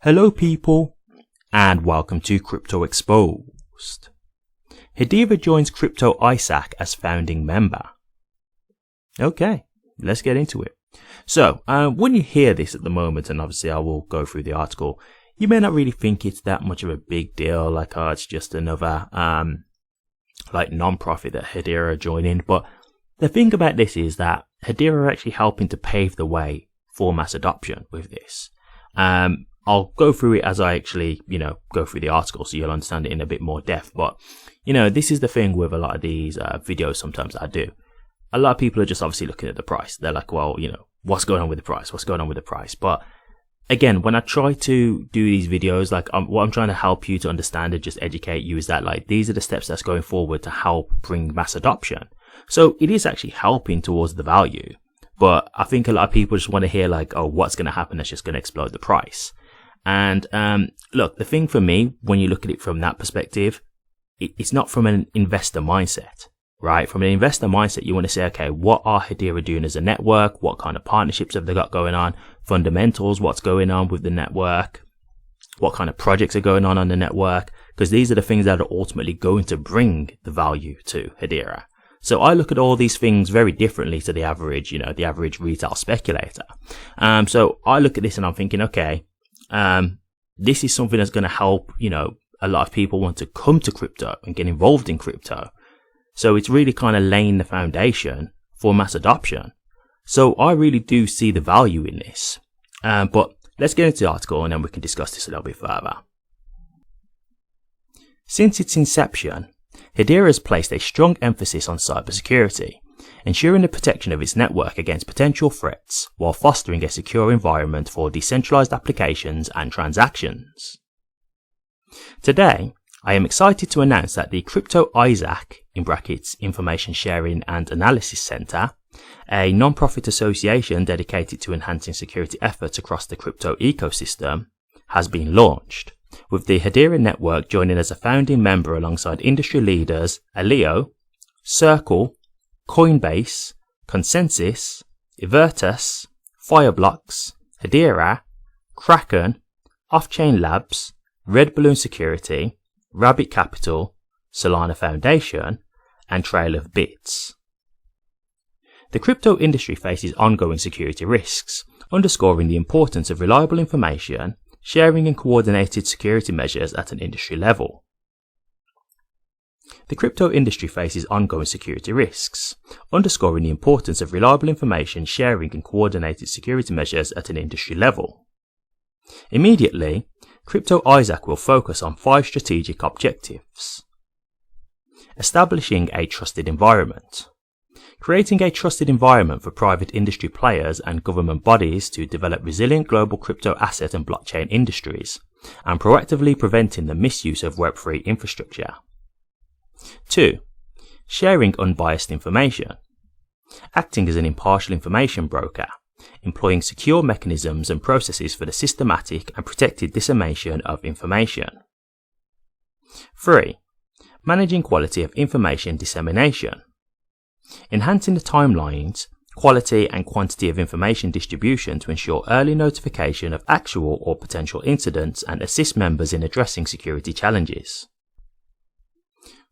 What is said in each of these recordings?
Hello people, and welcome to Crypto Exposed. Hedera joins Crypto ISAC as founding member. Okay, let's get into it. So, when you hear this at the moment, and obviously I will go through the article, you may not really think it's that much of a big deal, like, oh, it's just another, non-profit that Hedera are joining. But the thing about this is that Hedera are actually helping to pave the way for mass adoption with this. I'll go through it as I actually, go through the article so you'll understand it in a bit more depth. But, this is the thing with a lot of these videos sometimes that I do. A lot of people are just obviously looking at the price. They're like, well, what's going on with the price? What's going on with the price? But again, when I try to do these videos, what I'm trying to help you to understand and just educate you is that these are the steps that's going forward to help bring mass adoption. So it is actually helping towards the value. But I think a lot of people just want to hear oh, what's going to happen that's just going to explode the price. And look, the thing for me, when you look at it from that perspective, it's not from an investor mindset, right? From an investor mindset, you want to say, okay, what are Hedera doing as a network? What kind of partnerships have they got going on? Fundamentals, what's going on with the network? What kind of projects are going on the network? Because these are the things that are ultimately going to bring the value to Hedera. So I look at all these things very differently to the average, the average retail speculator. So I look at this and I'm thinking, okay, this is something that's going to help, a lot of people want to come to crypto and get involved in crypto. So it's really kind of laying the foundation for mass adoption. So I really do see the value in this. But let's get into the article and then we can discuss this a little bit further. Since its inception, Hedera has placed a strong emphasis on cybersecurity, ensuring the protection of its network against potential threats while fostering a secure environment for decentralized applications and transactions. Today, I am excited to announce that the Crypto ISAC (Information Sharing and Analysis Center), a non-profit association dedicated to enhancing security efforts across the crypto ecosystem, has been launched, with the Hedera network joining as a founding member alongside industry leaders Aleo, Circle, Coinbase, Consensus, Evertus, Fireblocks, Hedera, Kraken, Off-Chain Labs, Red Balloon Security, Rabbit Capital, Solana Foundation, and Trail of Bits. The crypto industry faces ongoing security risks, underscoring the importance of reliable information, sharing and coordinated security measures at an industry level. The crypto industry faces ongoing security risks, underscoring the importance of reliable information sharing and coordinated security measures at an industry level. Immediately, Crypto ISAC will focus on 5 strategic objectives. Establishing a trusted environment. Creating a trusted environment for private industry players and government bodies to develop resilient global crypto asset and blockchain industries, and proactively preventing the misuse of Web3 infrastructure. 2. Sharing unbiased information. Acting as an impartial information broker, employing secure mechanisms and processes for the systematic and protected dissemination of information. 3. Managing quality of information dissemination. Enhancing the timelines, quality and quantity of information distribution to ensure early notification of actual or potential incidents and assist members in addressing security challenges.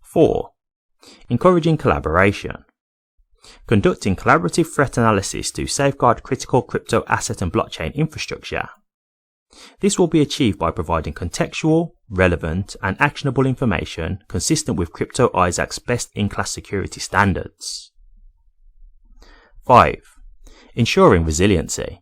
4. Encouraging collaboration. Conducting collaborative threat analysis to safeguard critical crypto asset and blockchain infrastructure. This will be achieved by providing contextual, relevant, and actionable information consistent with Crypto ISAC's best-in-class security standards. 5. Ensuring resiliency.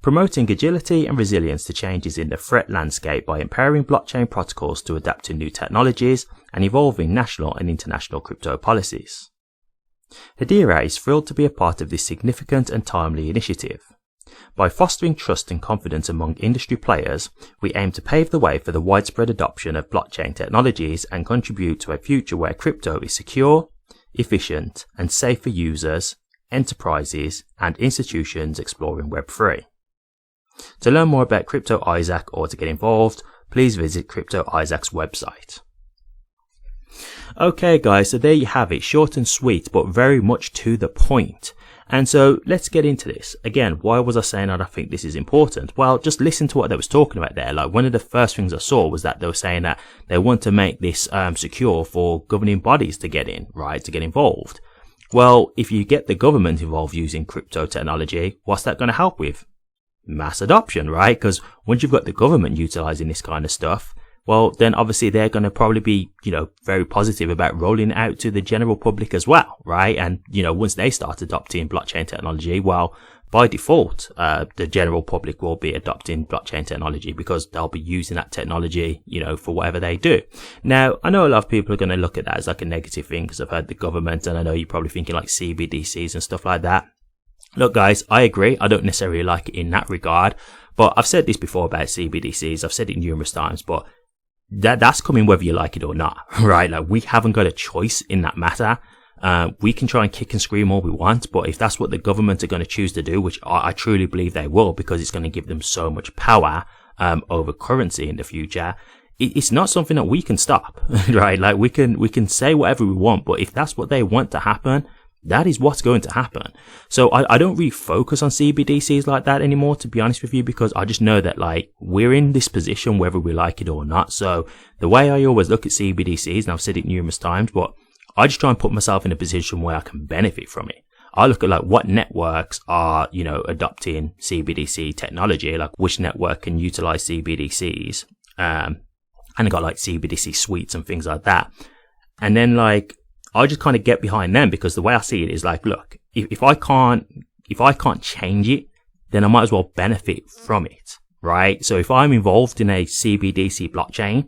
Promoting agility and resilience to changes in the threat landscape by empowering blockchain protocols to adapt to new technologies and evolving national and international crypto policies. Hedera is thrilled to be a part of this significant and timely initiative. By fostering trust and confidence among industry players, we aim to pave the way for the widespread adoption of blockchain technologies and contribute to a future where crypto is secure, efficient, and safe for users, enterprises, and institutions exploring Web3. To learn more about Crypto ISAC or to get involved, please visit Crypto ISAC's website. Okay guys, so there you have it, short and sweet but very much to the point. And so let's get into this. Again, why was I saying that I think this is important? Well, just listen to what they was talking about there. Like, one of the first things I saw was that they were saying that they want to make this secure for governing bodies to get in, right, to get involved. Well, if you get the government involved using crypto technology, what's that going to help with? Mass adoption, right? Because once you've got the government utilizing this kind of stuff, well, then obviously they're going to probably be, very positive about rolling it out to the general public as well, right? And, once they start adopting blockchain technology, well, by default, the general public will be adopting blockchain technology because they'll be using that technology, for whatever they do. Now, I know a lot of people are going to look at that as like a negative thing because I've heard the government, and I know you're probably thinking like CBDCs and stuff like that. Look, guys, I agree. I don't necessarily like it in that regard, but I've said this before about CBDCs. I've said it numerous times, but that's coming whether you like it or not, right? Like, we haven't got a choice in that matter. We can try and kick and scream all we want, but if that's what the government are going to choose to do, which I truly believe they will, because it's going to give them so much power over currency in the future, it's not something that we can stop, right? Like, we can say whatever we want, but if that's what they want to happen, that is what's going to happen. So I don't really focus on CBDCs like that anymore, to be honest with you, because I just know that, like, we're in this position whether we like it or not. So the way I always look at CBDCs, and I've said it numerous times, but I just try and put myself in a position where I can benefit from it. I look at like what networks are, adopting CBDC technology, like which network can utilize CBDCs. And I got like CBDC suites and things like that. And then like, I just kind of get behind them, because the way I see it is like, look, if I can't change it, then I might as well benefit from it, right? So if I'm involved in a CBDC blockchain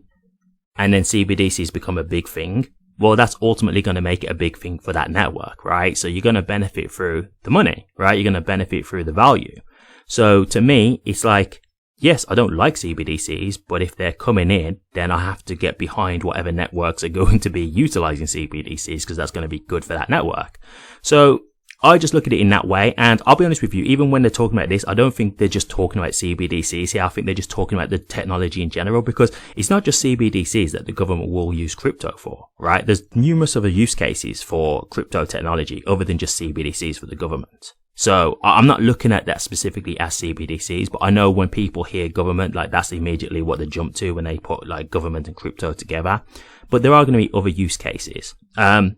and then CBDCs become a big thing, well, that's ultimately going to make it a big thing for that network, right? So you're going to benefit through the money, right? You're going to benefit through the value. So to me, it's like, yes, I don't like CBDCs, but if they're coming in, then I have to get behind whatever networks are going to be utilizing CBDCs, because that's going to be good for that network. So I just look at it in that way. And I'll be honest with you, even when they're talking about this, I don't think they're just talking about CBDCs here. I think they're just talking about the technology in general, because it's not just CBDCs that the government will use crypto for, right? There's numerous other use cases for crypto technology other than just CBDCs for the government. So I'm not looking at that specifically as CBDCs, but I know when people hear government, like, that's immediately what they jump to when they put like government and crypto together. But there are going to be other use cases. And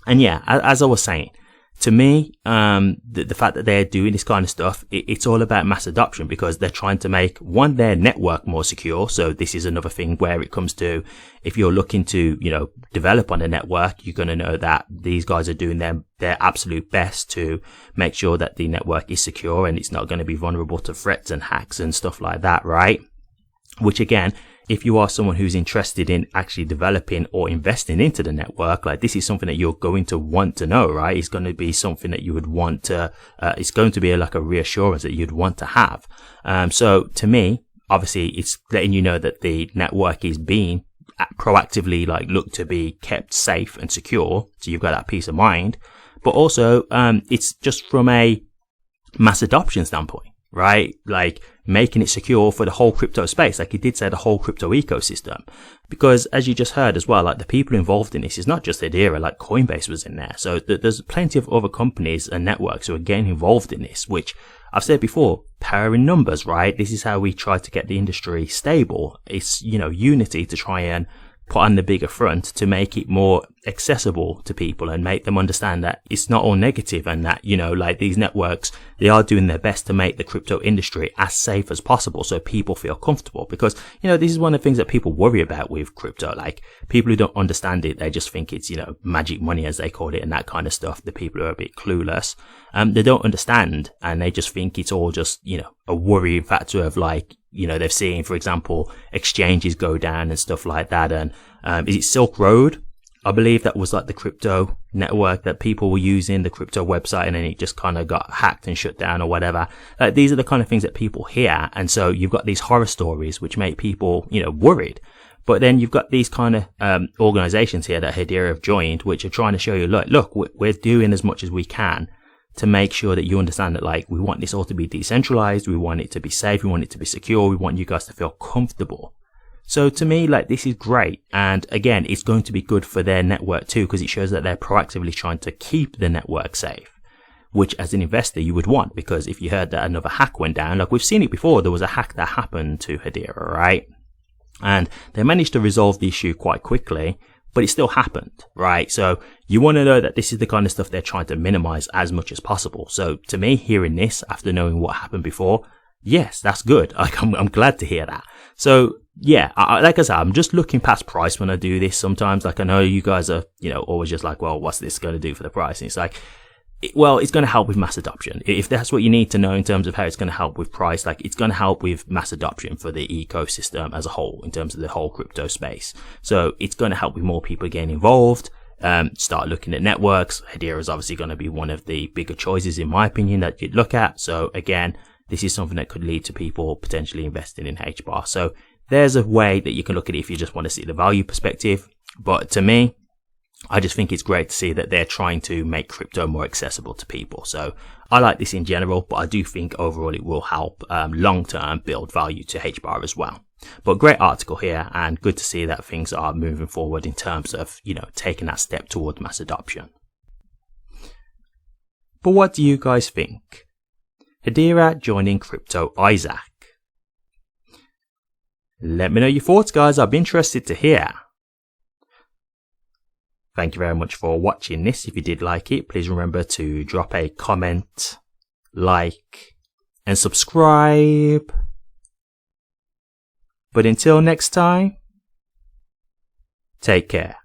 yeah, as I was saying, to me, the fact that they're doing this kind of stuff, it's all about mass adoption, because they're trying to make, one, their network more secure. So this is another thing where it comes to, if you're looking to, develop on a network, you're going to know that these guys are doing their absolute best to make sure that the network is secure and it's not going to be vulnerable to threats and hacks and stuff like that, right? Which again, if you are someone who's interested in actually developing or investing into the network, like, this is something that you're going to want to know, right? It's going to be something that you would want to, it's going to be like a reassurance that you'd want to have. So to me, obviously it's letting you know that the network is being proactively like looked to be kept safe and secure. So you've got that peace of mind, but also, it's just from a mass adoption standpoint, right? Like, making it secure for the whole crypto space. Like, he did say the whole crypto ecosystem, because as you just heard as well, like, the people involved in this is not just Hedera, like Coinbase was in there. So there's plenty of other companies and networks who are getting involved in this, which I've said before, power in numbers, right? This is how we try to get the industry stable. It's, unity to try and put on the bigger front to make it more accessible to people and make them understand that it's not all negative, and that, like, these networks, they are doing their best to make the crypto industry as safe as possible so people feel comfortable. Because, this is one of the things that people worry about with crypto. Like, people who don't understand it, they just think it's, magic money, as they call it, and that kind of stuff. The people who are a bit clueless, they don't understand, and they just think it's all just, a worrying factor of, like, they've seen, for example, exchanges go down and stuff like that. And is it Silk Road? I believe that was like the crypto network that people were using, the crypto website, and then it just kind of got hacked and shut down or whatever. Like, these are the kind of things that people hear. And so you've got these horror stories which make people, worried. But then you've got these kind of organizations here that Hedera have joined, which are trying to show you, look, we're doing as much as we can to make sure that you understand that, like, we want this all to be decentralized, we want it to be safe, we want it to be secure, we want you guys to feel comfortable. So to me, like, this is great. And again, it's going to be good for their network too, because it shows that they're proactively trying to keep the network safe, which as an investor you would want, because if you heard that another hack went down, like we've seen it before, there was a hack that happened to Hedera, right? And they managed to resolve the issue quite quickly, but it still happened, right? So you want to know that this is the kind of stuff they're trying to minimize as much as possible. So to me, hearing this after knowing what happened before, yes, that's good. Like, I'm glad to hear that. So yeah, like I said, I'm just looking past price when I do this sometimes. Like, I know you guys are, always just like, well, what's this going to do for the price? And it's like, well, it's going to help with mass adoption. If that's what you need to know in terms of how it's going to help with price, like it's going to help with mass adoption for the ecosystem as a whole in terms of the whole crypto space. So it's going to help with more people getting involved, start looking at networks. Hedera is obviously going to be one of the bigger choices, in my opinion, that you'd look at. So again, this is something that could lead to people potentially investing in HBAR. So there's a way that you can look at it if you just want to see the value perspective. But to me, I just think it's great to see that they're trying to make crypto more accessible to people. So I like this in general, but I do think overall it will help long-term build value to HBAR as well. But great article here, and good to see that things are moving forward in terms of, taking that step toward mass adoption. But what do you guys think? Hedera joining Crypto Isaac. Let me know your thoughts, guys. I'd be interested to hear. Thank you very much for watching this. If you did like it, please remember to drop a comment, like, and subscribe. But until next time, take care.